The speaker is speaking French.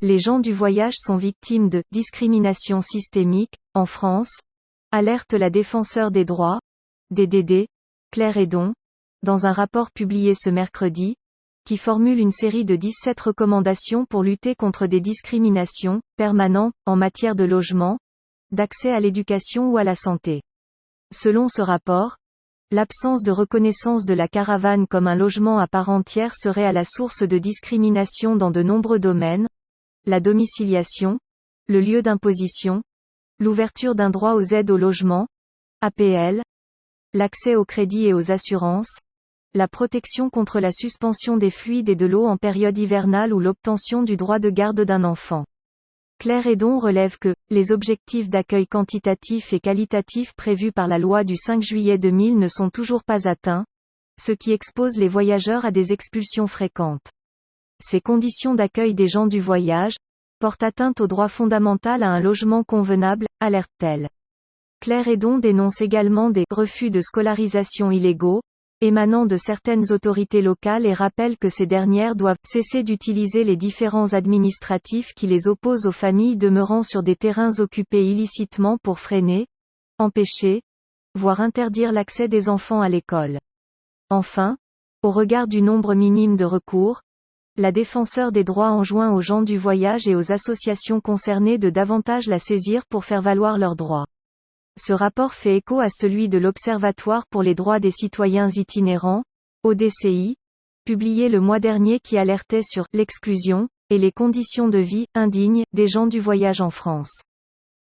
Les gens du voyage sont victimes de discrimination systémique en France, alerte la défenseure des droits, DDD, Claire Hédon, dans un rapport publié ce mercredi, qui formule une série de 17 recommandations pour lutter contre des discriminations permanentes en matière de logement, d'accès à l'éducation ou à la santé. Selon ce rapport, l'absence de reconnaissance de la caravane comme un logement à part entière serait à la source de discrimination dans de nombreux domaines: la domiciliation, le lieu d'imposition, l'ouverture d'un droit aux aides au logement, APL, l'accès au crédit et aux assurances, la protection contre la suspension des fluides et de l'eau en période hivernale ou l'obtention du droit de garde d'un enfant. Claire Hédon relève que les objectifs d'accueil quantitatif et qualitatif prévus par la loi du 5 juillet 2000 ne sont toujours pas atteints, ce qui expose les voyageurs à des expulsions fréquentes. Ces conditions d'accueil des gens du voyage portent atteinte au droit fondamental à un logement convenable, alerte-t-elle. Claire Hédon dénonce également des refus de scolarisation illégaux émanant de certaines autorités locales et rappelle que ces dernières doivent cesser d'utiliser les différends administratifs qui les opposent aux familles demeurant sur des terrains occupés illicitement pour freiner, empêcher, voire interdire l'accès des enfants à l'école. Enfin, au regard du nombre minime de recours, la défenseure des droits enjoint aux gens du voyage et aux associations concernées de davantage la saisir pour faire valoir leurs droits. Ce rapport fait écho à celui de l'Observatoire pour les droits des citoyens itinérants, ODCI, publié le mois dernier, qui alertait sur l'exclusion et les conditions de vie indignes des gens du voyage en France.